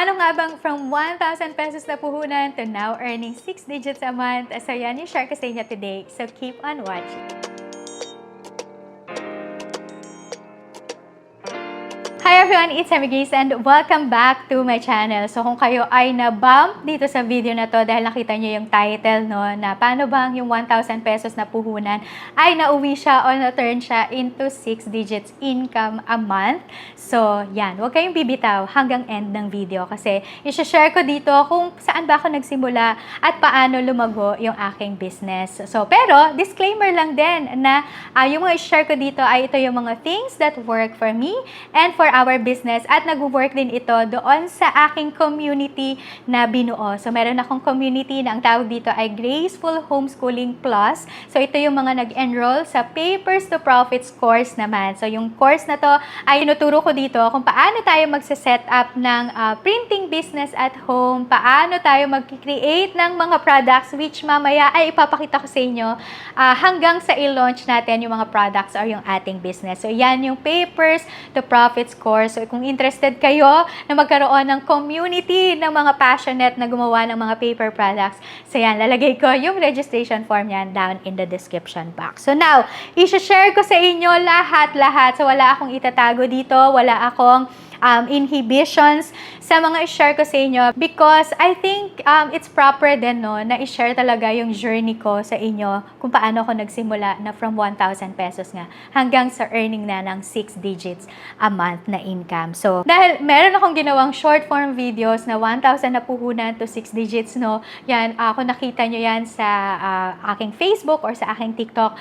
Paano nga bang from 1,000 pesos na puhunan to now earning 6 digits a month? So yan yung share ko sa inyo today. So keep on watching. Hi everyone, it's Amy Grace and welcome back to my channel. So kung kayo ay na-bump dito sa video na to dahil nakita nyo yung title, no, na paano bang yung 1,000 pesos na puhunan ay nauwi siya o na-turn siya into 6 digits income a month. So yan, huwag kayong bibitaw hanggang end ng video kasi i-share ko dito kung saan ba ako nagsimula at paano lumago yung aking business. So pero disclaimer lang din na yung mga i-share ko dito ay ito yung mga things that work for me and for our business at nag-work din ito doon sa aking community na binuo. So, meron akong community na ang tawag dito ay Graceful Homeschooling Plus. So, ito yung mga nag-enroll sa Papers to Profits course naman. So, yung course na to ay tinuturo ko dito kung paano tayo magse-set up ng printing business at home, paano tayo mag-create ng mga products which mamaya ay ipapakita ko sa inyo hanggang sa i-launch natin yung mga products or yung ating business. So, yan yung Papers to Profits course. So, kung interested kayo na magkaroon ng community ng mga passionate na gumawa ng mga paper products, so yan, lalagay ko yung registration form yan down in the description box. So now, i-share ko sa inyo lahat-lahat. So wala akong itatago dito, wala akong inhibitions sa mga i-share ko sa inyo because I think it's proper din no, na i-share talaga yung journey ko sa inyo kung paano ako nagsimula na from 1,000 pesos nga hanggang sa earning na ng 6 digits a month na income. So, dahil meron akong ginawang short form videos na 1,000 na puhunan to 6 digits, no, yan, ako nakita nyo yan sa aking Facebook or sa aking TikTok.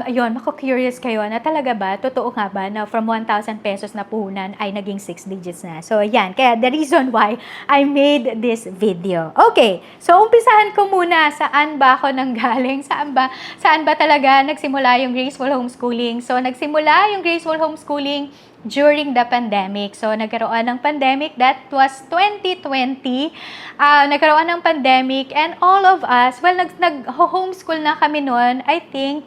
Ayun, mako-curious kayo na talaga ba, totoo nga ba na from 1,000 pesos na puhunan ay naging 6 digits na. So, yan. Kaya the reason why I made this video. Okay. So, umpisahan ko muna saan ba ako nanggaling? Saan ba talaga nagsimula yung Graceful Homeschooling? So, nagsimula yung Graceful Homeschooling during the pandemic. So, nagkaroon ng pandemic. That was 2020. Nagkaroon ng pandemic and all of us, well, nag-homeschool na kami noon. I think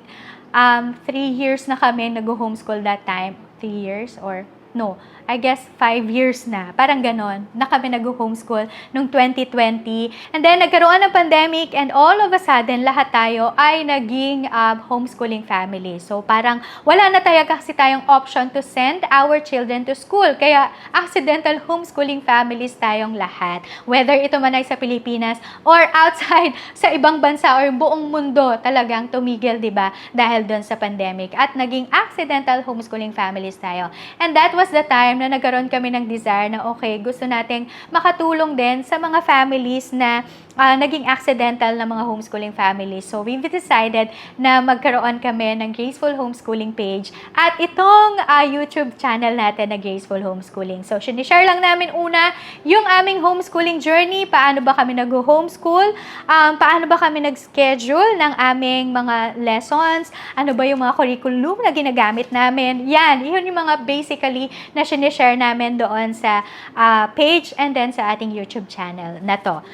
3 years na kami nag-homeschool that time. 3 years or no, I guess 5 years na. Parang ganon, na kami nag-homeschool noong 2020. And then, nagkaroon ng pandemic and all of a sudden, lahat tayo ay naging homeschooling family. So, parang wala na tayo kasi tayong option to send our children to school. Kaya, accidental homeschooling families tayong lahat. Whether ito man ay sa Pilipinas or outside sa ibang bansa or buong mundo talagang tumigil, di ba? Dahil doon sa pandemic. At naging accidental homeschooling families tayo. And that was the time na nagkaroon kami ng desire na okay, gusto nating makatulong din sa mga families na naging accidental na mga homeschooling families. So, we've decided na magkaroon kami ng Graceful Homeschooling page at itong YouTube channel natin na Graceful Homeschooling. So, sinishare lang namin una yung aming homeschooling journey, paano ba kami nag-homeschool, paano ba kami nag-schedule ng aming mga lessons, ano ba yung mga curriculum na ginagamit namin. Yan, yun yung mga basically na sinishare namin doon sa page and then sa ating YouTube channel na to.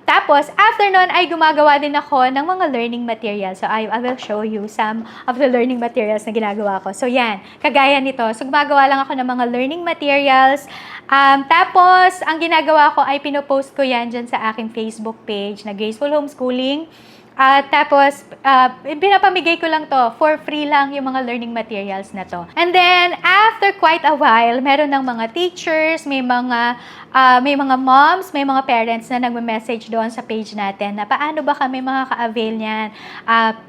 Tapos, after nun, ay gumagawa din ako ng mga learning materials. So, I will show you some of the learning materials na ginagawa ko. So, yan. Kagaya nito. So, gumagawa lang ako ng mga learning materials. Tapos, ang ginagawa ko ay pinopost ko yan dyan sa aking Facebook page na Graceful Homeschooling. Tapos, pinapamigay ko lang to. For free lang yung mga learning materials na to. And then, after quite a while, meron ng mga teachers, may mga moms, may mga parents na nagme-message doon sa page natin na paano ba kami makaka-avail niyan,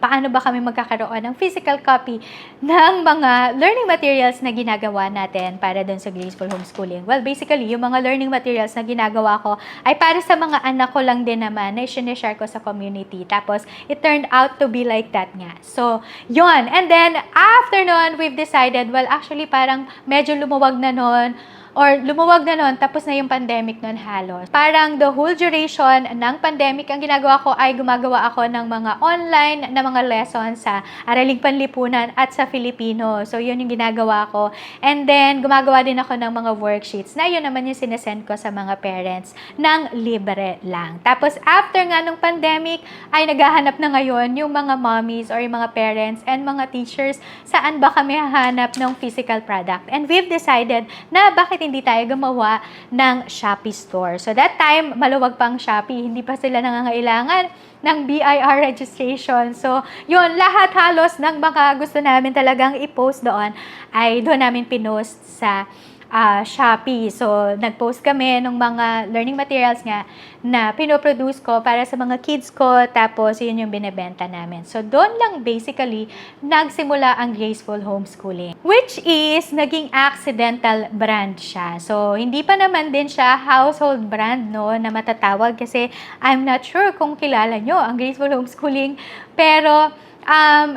paano ba kami magkakaroon ng physical copy ng mga learning materials na ginagawa natin para doon sa Graceful Homeschooling. Well, basically, yung mga learning materials na ginagawa ko ay para sa mga anak ko lang din naman na i-share ko sa community. Tapos, it turned out to be like that nga. So, yun. And then, after nun, we've decided, well, actually, parang medyo lumuwag na nun, tapos na yung pandemic nun halos. Parang the whole duration ng pandemic, ang ginagawa ko ay gumagawa ako ng mga online na mga lessons sa Araling Panlipunan at sa Filipino. So, yun yung ginagawa ko. And then, gumagawa din ako ng mga worksheets na yun naman yung sinesend ko sa mga parents ng libre lang. Tapos, after nga nung pandemic, ay naghahanap na ngayon yung mga mommies or yung mga parents and mga teachers saan ba kami hahanap ng physical product. And we've decided na bakit bakit hindi tayo gumawa ng Shopee store. So that time, maluwag pang Shopee, hindi pa sila nangangailangan ng BIR registration. So, yun, lahat halos ng mga gusto namin talagang i-post doon ay doon namin pinost sa Shopee. So, nag-post kami ng mga learning materials nga na pinoproduce ko para sa mga kids ko, tapos yun yung binebenta namin. So, doon lang basically nagsimula ang Graceful Homeschooling, which is naging accidental brand siya. So, hindi pa naman din siya household brand, no, na matatawag kasi I'm not sure kung kilala nyo ang Graceful Homeschooling, pero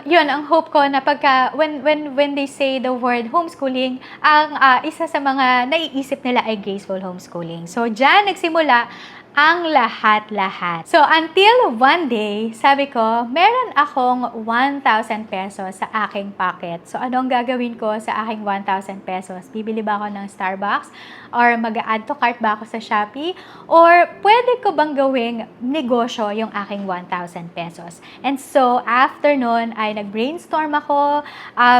yun, ang hope ko na pagka, when they say the word homeschooling, ang isa sa mga naiisip nila ay graceful homeschooling. So, dyan nagsimula ang lahat-lahat. So, until one day, sabi ko, meron akong 1,000 pesos sa aking pocket. So, ano ang gagawin ko sa aking 1,000 pesos? Bibili ba ako ng Starbucks? Or mag-add to cart ba ako sa Shopee? Or pwede ko bang gawing negosyo yung aking 1,000 pesos? And so, after nun, ay nag-brainstorm ako,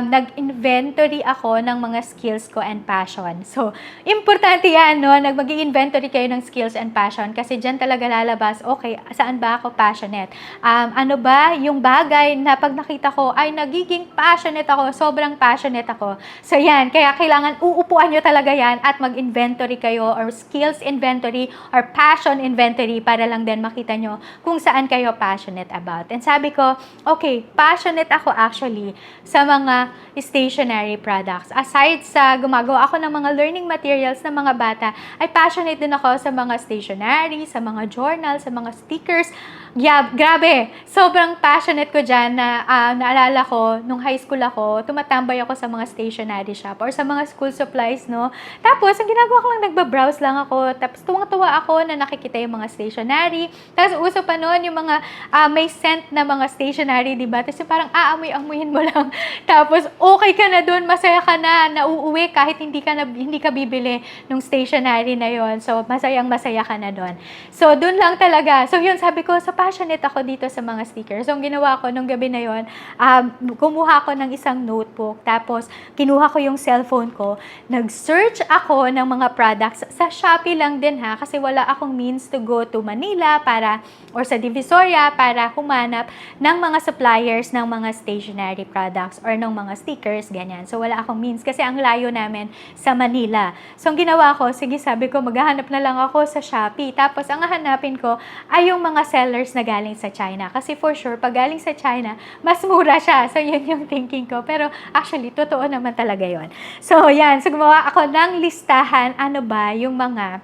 nag-inventory ako ng mga skills ko and passion. So, importante yan, no? Mag-inventory kayo ng skills and passion kasi dyan talaga lalabas, okay, saan ba ako passionate? Ano ba yung bagay na pag nakita ko ay nagiging passionate ako, sobrang passionate ako. So, yan, kaya kailangan uupuan nyo talaga yan at mag-inventory kayo or skills inventory or passion inventory para lang din makita nyo kung saan kayo passionate about. And sabi ko, okay, passionate ako actually sa mga stationery products. Aside sa gumagawa ako ng mga learning materials ng mga bata, ay passionate din ako sa mga stationery, sa mga journal, sa mga stickers. Yeah, grabe! Sobrang passionate ko dyan na naalala ko, nung high school ako, tumatambay ako sa mga stationery shop or sa mga school supplies, no? Tapos, ang ginagawa ko lang, nagbabrowse lang ako. Tapos, tuwang-tuwa ako na nakikita yung mga stationery. Tapos, uso pa noon yung mga may scent na mga stationery, diba? Tapos, yung parang aamoy-amoyin mo lang. Tapos, okay ka na doon, masaya ka na, nauuwi kahit hindi ka bibili ng stationery na yon. So, masayang-masaya ka na doon. So, doon lang talaga. So, yun, sabi ko, sa passionate ako dito sa mga stickers. So, ang ginawa ko nung gabi na yon, kumuha ko ng isang notebook, tapos kinuha ko yung cellphone ko, nag-search ako ng mga products sa Shopee lang din ha, kasi wala akong means to go to Manila or sa Divisoria para humanap ng mga suppliers ng mga stationery products or ng mga stickers, ganyan. So, wala akong means kasi ang layo namin sa Manila. So, ang ginawa ko, sige, sabi ko, maghahanap na lang ako sa Shopee. Tapos, ang hahanapin ko ay yung mga sellers na galing sa China. Kasi for sure, pag galing sa China, mas mura siya. So, yun yung thinking ko. Pero actually, totoo naman talaga yon. So, yan. So, gumawa ako ng listahan. Ano ba yung mga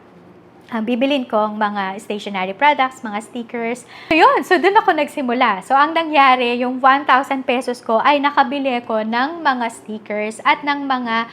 bibilin kong mga stationery products, mga stickers. So, yun. So, dun ako nagsimula. So, ang nangyari, yung 1,000 pesos ko ay nakabili ko ng mga stickers at ng mga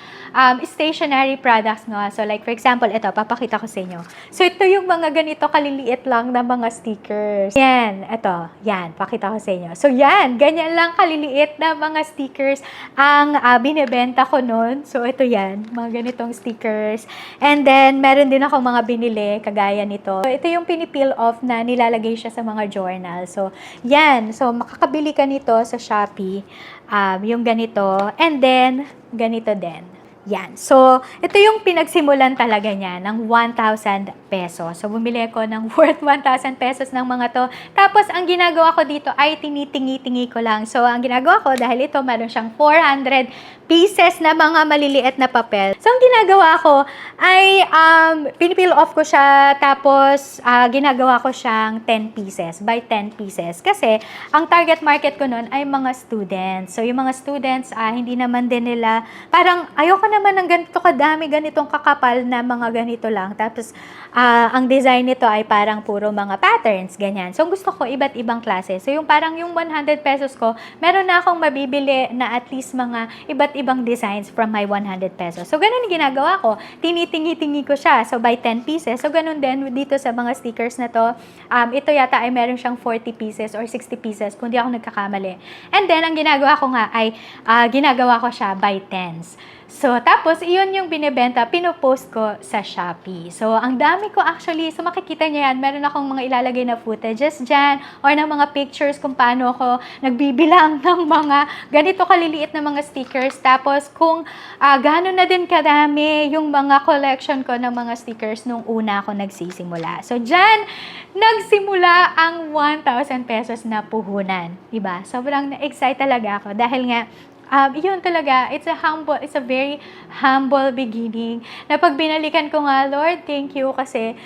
stationery products. No? So, like, for example, ito, papakita ko sa inyo. So, ito yung mga ganito kaliliit lang na mga stickers. Yan. Ito. Yan. Pakita ko sa inyo. So, yan. Ganyan lang kaliliit na mga stickers ang binibenta ko nun. So, ito yan. Mga ganitong stickers. And then, meron din ako mga binili kagaya nito. So, ito yung pinipeel off na nilalagay siya sa mga journal. So, yan. So, makakabili ka nito sa Shopee. Yung ganito. And then, ganito din. Yan. So, ito yung pinagsimulan talaga niya ng 1,000 pesos. So, bumili ko ng worth 1,000 pesos ng mga to. Tapos, ang ginagawa ko dito ay tinitingi-tingi ko lang. So, ang ginagawa ko, dahil ito, meron siyang 400 pieces na mga maliliit na papel. So, ang ginagawa ko ay pinipeel off ko siya. Tapos, ginagawa ko siyang 10 pieces by 10 pieces. Kasi, ang target market ko nun ay mga students. So, yung mga students, hindi naman din nila, parang ayoko naman ng ganito kadami, ganitong kakapal na mga ganito lang. Tapos, ang design nito ay parang puro mga patterns, ganyan. So, gusto ko iba't ibang klase. So, yung parang yung 100 pesos ko, meron na akong mabibili na at least mga iba't ibang designs from my 100 pesos. So, ganun yung ginagawa ko. Tinitingi-tingi ko siya. So, by 10 pieces. So, ganun din dito sa mga stickers na to. Ito yata ay meron siyang 40 pieces or 60 pieces kung di ako nagkakamali. And then, ang ginagawa ko nga ay ginagawa ko siya by tens. So, tapos, iyon yung binibenta, pinopost ko sa Shopee. So, ang dami ko actually, so makikita niyo yan, meron akong mga ilalagay na footages dyan, or ng mga pictures kung paano ako nagbibilang ng mga ganito kaliliit na mga stickers. Tapos, kung gano'n na din karami yung mga collection ko ng mga stickers nung una ako nagsisimula. So, dyan, nagsimula ang 1,000 pesos na puhunan. Diba? Sobrang na-excite talaga ako dahil nga, yun talaga, it's a very humble beginning. Na pag binalikan ko nga, Lord, thank you kasi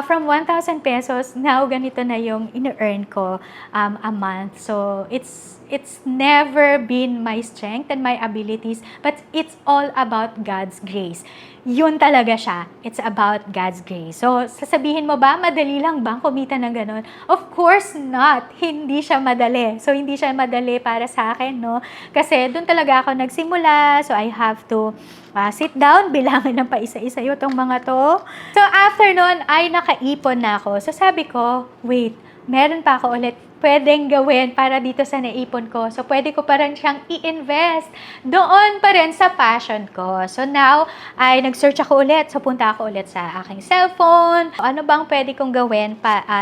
from 1,000 pesos, now ganito na yung in-earn ko a month. So, it's never been my strength and my abilities, but it's all about God's grace. Yun talaga siya. It's about God's grace. So, sasabihin mo ba, madali lang bang kumita ng ganun? Of course not. Hindi siya madali. So, hindi siya madali para sa akin, no? Kasi doon talaga ako nagsimula. So, I have to sit down, bilangin ng paisa-isa itong mga to. So, after nun, ay nakaipon na ako. So, sabi ko, wait, meron pa ako ulit pwedeng gawin para dito sa naipon ko. So, pwede ko pa rin siyang i-invest doon pa rin sa passion ko. So, now, ay nag-search ako ulit. So, punta ako ulit sa aking cellphone. Ano bang pwede kong gawin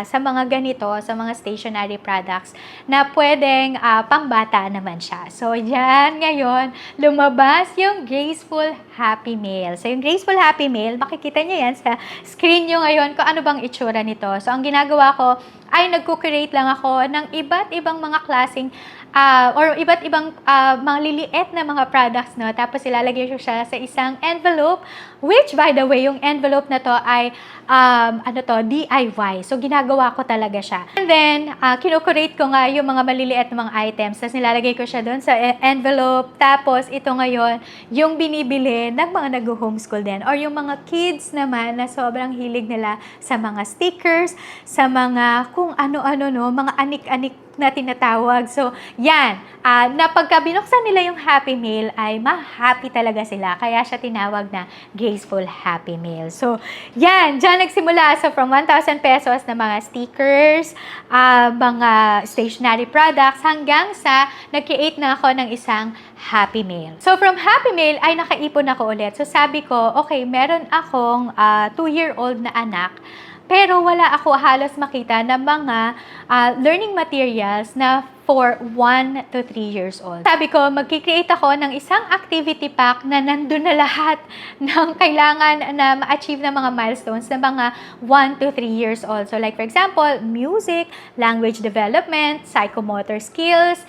sa mga ganito, sa mga stationery products na pwedeng pangbata naman siya. So, yan ngayon, lumabas yung Graceful Happy Mail. So, yung Graceful Happy Mail, makikita nyo yan sa screen nyo ngayon kung ano bang itsura nito. So, ang ginagawa ko, ay nagko-create lang ako ng iba't ibang mga klaseng or iba't ibang mga liliit na mga products, no? Tapos ilalagay ko siya sa isang envelope, which by the way, yung envelope na to ay DIY. So ginagawa ko talaga siya. And then, kino-create ko nga yung mga maliliit na mga items. Tapos nilalagay ko siya doon sa envelope. Tapos ito ngayon, yung binibili ng mga nag-homeschool din. Or yung mga kids naman na sobrang hilig nila sa mga stickers, sa mga kung ano-ano, no, mga anik-anik na tinatawag. So, yan. Na pagka binuksan nila yung Happy Mail, ay ma-happy talaga sila. Kaya siya tinawag na Graceful Happy Mail. So, yan. Diyan nagsimula. So, from 1,000 pesos na mga stickers, mga stationery products, hanggang sa nag-create na ako ng isang Happy Mail. So, from Happy Mail ay nakaipon ako ulit. So, sabi ko, okay, meron akong 2-year-old na anak, pero wala ako halos makita na mga learning materials na for 1 to 3 years old. Sabi ko, mag-create ako ng isang activity pack na nandun na lahat ng kailangan na ma-achieve ng mga milestones ng mga 1 to 3 years old. So like for example, music, language development, psychomotor skills,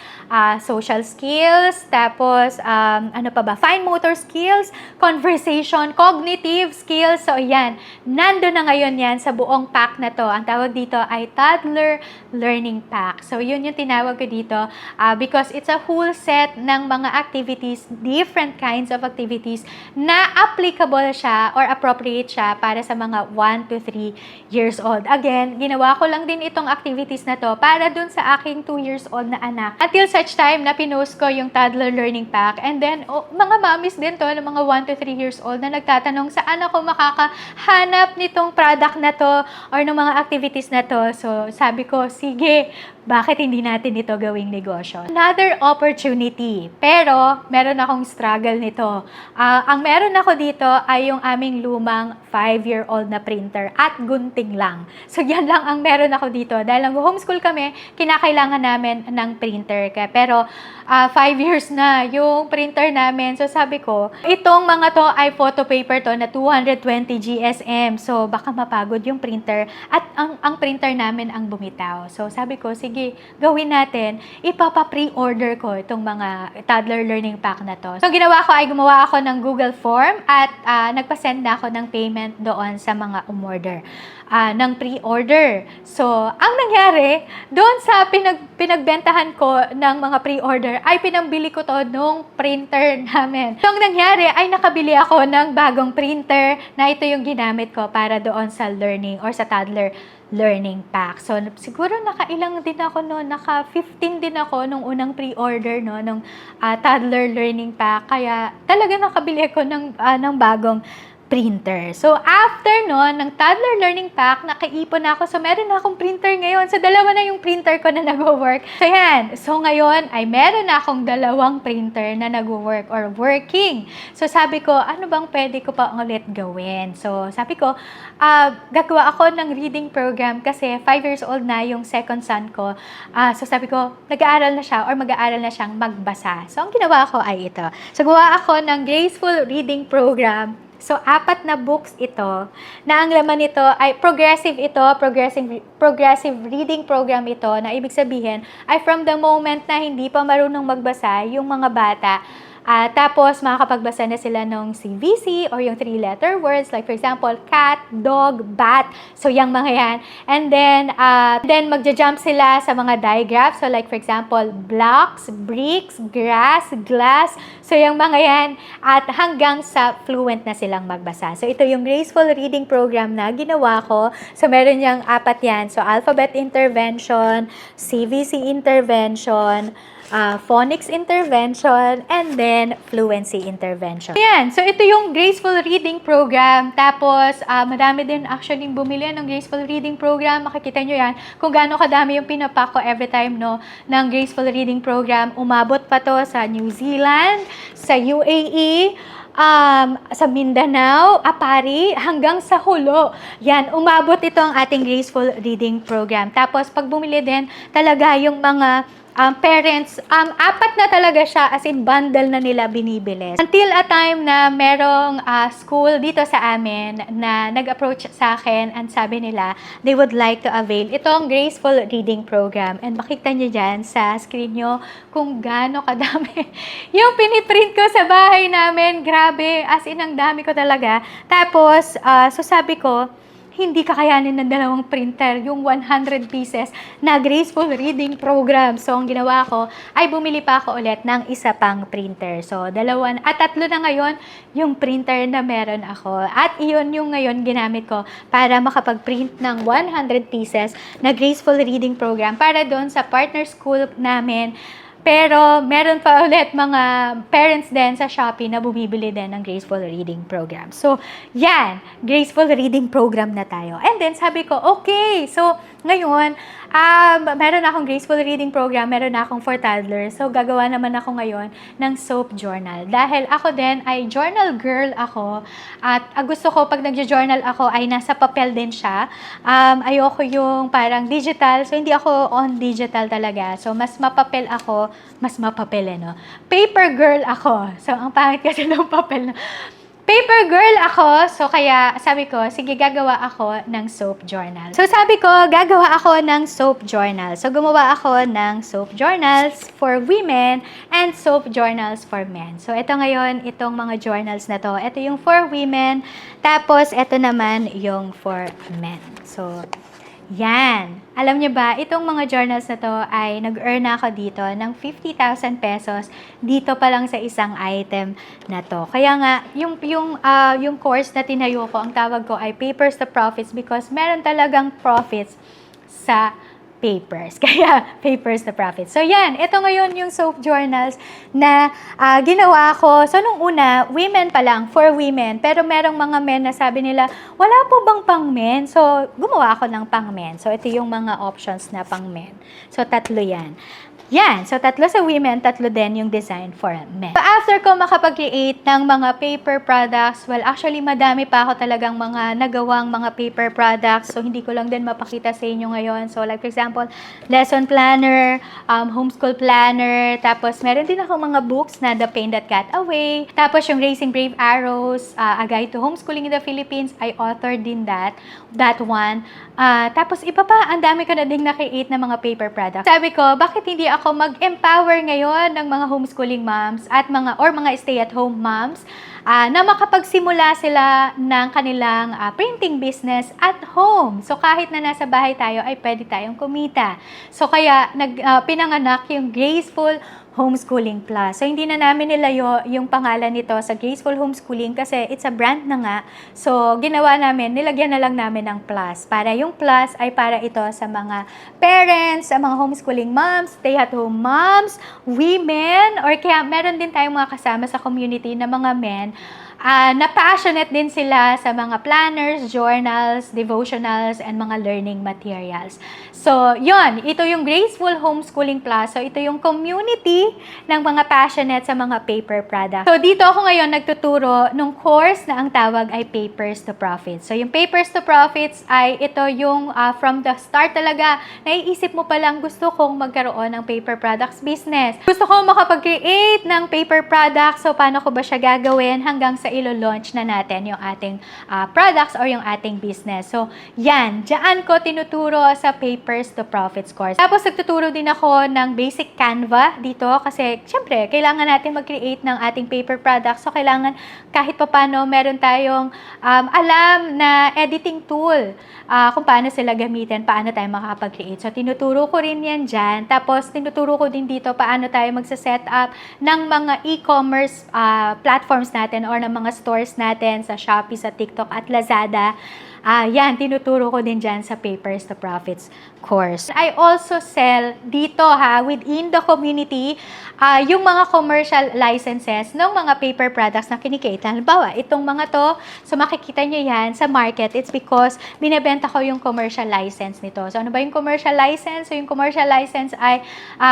social skills, tapos ano pa ba, fine motor skills, conversation, cognitive skills. So ayan, nandun na ngayon yan sa buong pack na to. Ang tawag dito ay Toddler Learning Pack. So yun yung tinawag ko dito because it's a whole set ng mga activities, different kinds of activities na applicable siya or appropriate siya para sa mga 1 to 3 years old. Again, ginawa ko lang din itong activities na to para dun sa aking 2 years old na anak. Until such time na pinost ko yung Toddler Learning Pack, and then mga mommies din to ng mga 1 to 3 years old na nagtatanong saan ako makakahanap nitong product na to or ng mga activities na to. So sabi ko, sige, bakit hindi natin ito gawing negosyo? Another opportunity. Pero, meron akong struggle nito. Ang meron ako dito ay yung aming lumang 5-year-old na printer at gunting lang. So, yan lang ang meron ako dito. Dahil ang homeschool kami, kinakailangan namin ng printer. Pero, 5 years na yung printer namin. So, sabi ko, itong mga to ay photo paper to na 220 GSM. So, baka mapagod yung printer at ang printer namin ang bumitaw. So, sabi ko, sige, gawin natin. Ipapa-pre-order ko itong mga Toddler Learning Pack na to. So, ginawa ko ay gumawa ako ng Google Form at nagpa-send na ako ng payment doon sa mga umorder ng pre-order. So, ang nangyari, doon sa pinagbentahan ko ng mga pre-order, ay pinambili ko to nung printer namin. So, ang nangyari ay nakabili ako ng bagong printer na ito yung ginamit ko para doon sa learning or sa Toddler Learning Pack. So, siguro nakailang din ako noon, naka-15 din ako nung unang pre-order no, nung Toddler Learning Pack. Kaya talaga nakabili ako ng bagong printer. So, after nun, ng Toddler Learning Pack, nakaipon na ako. So, meron na akong printer ngayon. So, dalawa na yung printer ko na nag-work. So, yan. So, ngayon ay meron na akong dalawang printer na nag-work or working. So, sabi ko, ano bang pwede ko pa ulit gawin? So, sabi ko, gagawa ako ng reading program kasi 5 years old na yung second son ko. So, sabi ko, nag-aaral na siya or mag-aaral na siyang magbasa. So, ang ginawa ko ay ito. So, gawa ako ng Graceful Reading Program. So, 4 na books ito, na ang laman nito ay progressive reading program ito, na ibig sabihin ay from the moment na hindi pa marunong magbasa yung mga bata, tapos makakapagbasa na sila ng CVC or yung 3-letter words, like for example, cat, dog, bat. So, yung mga yan. And then magja-jump sila sa mga digraphs. So, like for example, blocks, bricks, grass, glass. So, yung mga yan. At hanggang sa fluent na silang magbasa. So, ito yung Graceful Reading Program na ginawa ko. So, meron niyang 4 yan. So, alphabet intervention, CVC intervention, phonics intervention, and then fluency intervention. Ayan, so ito yung Graceful Reading Program. Tapos, madami din actually bumili ng Graceful Reading Program. Makikita nyo yan kung gaano kadami yung pinapak ko every time, no, ng Graceful Reading Program. Umabot pa to sa New Zealand, sa UAE, sa Mindanao, Apari, hanggang sa Hulo. Yan, umabot ito ang ating Graceful Reading Program. Tapos, pag bumili din, talaga yung mga parents, 4 na talaga siya, as in bundle na nila binibili. Until a time na merong school dito sa amin na nag-approach sa akin and sabi nila, they would like to avail itong Graceful Reading Program. And makita nyo dyan sa screen nyo kung gaano kadami yung piniprint ko sa bahay namin. Grabe, as in ang dami ko talaga. Tapos, so sabi ko, hindi kakayanin ng dalawang printer yung 100 pieces na Graceful Reading Program. So, ang ginawa ko ay bumili pa ako ulit ng isa pang printer. So, 2 at 3 na ngayon yung printer na meron ako. At iyon yung ngayon ginamit ko para makapag-print ng 100 pieces na Graceful Reading Program para doon sa partner school namin. Pero, meron pa ulit mga parents din sa Shopee na bumibili din ng Graceful Reading Program. So, yan, Graceful Reading Program na tayo. And then, sabi ko, okay, so, ngayon, meron akong Graceful Reading Program, meron akong for toddlers. So, gagawa naman ako ngayon ng soap journal. Dahil ako din ay journal girl ako. At gusto ko, pag nagja-journal ako, ay nasa papel din siya. Ayoko yung parang digital. So, hindi ako on digital talaga. So, mas mapapel ako, no? Paper girl ako. So, ang pangit kasi ng papel na. Paper girl ako, so kaya sabi ko, sige, gagawa ako ng soap journal. So sabi ko, gagawa ako ng soap journal. So gumawa ako ng soap journals for women and soap journals for men. So ito ngayon, itong mga journals na to. Ito yung for women, tapos ito naman yung for men. So, yan. Alam niyo ba, itong mga journals na to ay nag-earn ako dito ng 50,000 pesos dito pa lang sa isang item na to. Kaya nga, yung course na tinayo ko, ang tawag ko ay Papers to Profits because meron talagang profits sa papers. Kaya, Papers to Profits. So, yan. Ito ngayon yung soap journals na ginawa ko. So, nung una, women pa lang, for women. Pero merong mga men na sabi nila, wala po bang pang men? So, gumawa ako ng pang men. So, ito yung mga options na pang men. So, 3 yan. Yan. So, 3 sa women, 3 din yung design for men. So, after ko makapag-create ng mga paper products, well, actually, madami pa ako talagang mga nagawang mga paper products. So, hindi ko lang din mapakita sa inyo ngayon. So, like for example, lesson planner, homeschool planner, tapos meron din ako mga books na The Pain That Got Away, tapos yung Raising Brave Arrows, A Guide to Homeschooling in the Philippines, I authored din that one. Tapos, iba pa, ang dami ko na din na-create na mga paper products. Sabi ko, bakit hindi ako mag-empower ngayon ng mga homeschooling moms at mga stay-at-home moms na makapagsimula sila ng kanilang printing business at home. So, kahit na nasa bahay tayo, ay pwede tayong kumita. So, kaya pinanganak yung Graceful Homeschooling Plus. So, hindi na namin nilayo yung pangalan nito sa Graceful Homeschooling kasi it's a brand na nga. So, ginawa namin, nilagyan na lang namin ng plus. Para yung plus ay para ito sa mga parents, sa mga homeschooling moms, stay-at-home moms, women, or kaya meron din tayong mga kasama sa community na mga men na passionate din sila sa mga planners, journals, devotionals, and mga learning materials. So, yon, ito yung Graceful Homeschooling Plus. So, ito yung community ng mga passionate sa mga paper products. So, dito ako ngayon nagtuturo nung course na ang tawag ay Papers to Profits. So, yung Papers to Profits ay ito yung from the start talaga, naiisip mo palang gusto kong magkaroon ng paper products business. Gusto kong makapag-create ng paper products. So, paano ko ba siya gagawin hanggang sa ilo-launch na natin yung ating products or yung ating business. So, yan. Diyan ko tinuturo sa Papers to Profits course. Tapos, nagtuturo din ako ng basic Canva dito kasi, syempre, kailangan natin mag-create ng ating paper products. So, kailangan kahit papano meron tayong alam na editing tool kung paano sila gamitin, paano tayo makakapag-create. So, tinuturo ko rin yan dyan. Tapos, tinuturo ko din dito paano tayo magsa-set up ng mga e-commerce platforms natin or ng mga stores natin sa Shopee, sa TikTok at Lazada. Yan, tinuturo ko din dyan sa Papers to Profits course. I also sell dito within the community, yung mga commercial licenses ng mga paper products na kinikita. Halimbawa, itong mga to, so makikita nyo yan sa market, it's because binebenta ko yung commercial license nito. So, ano ba yung commercial license? So, yung commercial license ay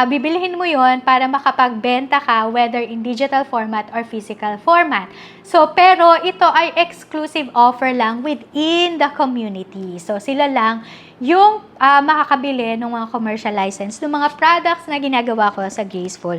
bibilihin mo yon para makapagbenta ka whether in digital format or physical format. So, pero ito ay exclusive offer lang within the community. So, sila lang yung makakabili ng mga commercial license ng mga products na ginagawa ko sa Graceful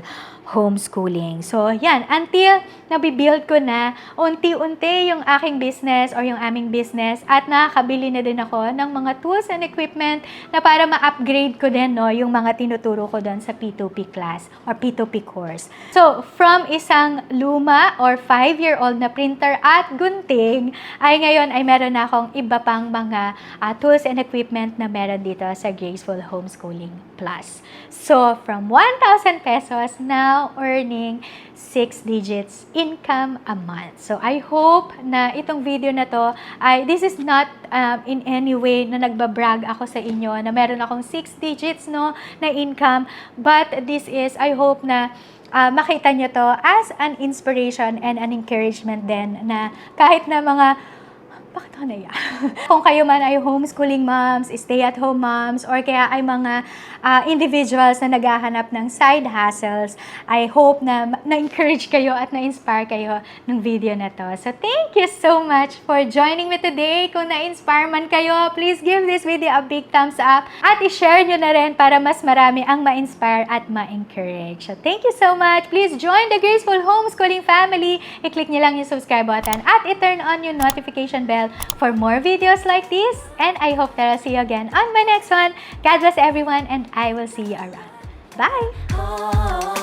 Homeschooling. So, yan. Until nabibuild ko na unti-unti yung aking business or yung aming business at nakakabili na din ako ng mga tools and equipment na para ma-upgrade ko din yung mga tinuturo ko doon sa P2P class or P2P course. So, from isang luma or 5-year-old na printer at gunting, ay ngayon ay meron na akong iba pang mga tools and equipment na meron dito sa Graceful Homeschooling Plus. So, from 1,000 pesos, now earning 6 digits income a month. So, I hope na itong video na to, this is not in any way na nagbabrag ako sa inyo na meron akong 6 digits na income, but this is, I hope na makita nyo to as an inspiration and an encouragement din na kahit na mga bakit ako naiya? Kung kayo man ay homeschooling moms, stay-at-home moms, or kaya ay mga individuals na naghahanap ng side hustles, I hope na na-encourage kayo at na-inspire kayo ng video na to. So, thank you so much for joining me today. Kung na-inspire man kayo, please give this video a big thumbs up at i-share nyo na rin para mas marami ang ma-inspire at ma-encourage. So, thank you so much. Please join the Graceful Homeschooling family. I-click nyo lang yung subscribe button at i-turn on yung notification bell for more videos like this, and I hope that I'll see you again on my next one. God bless everyone, and I will see you around. Bye!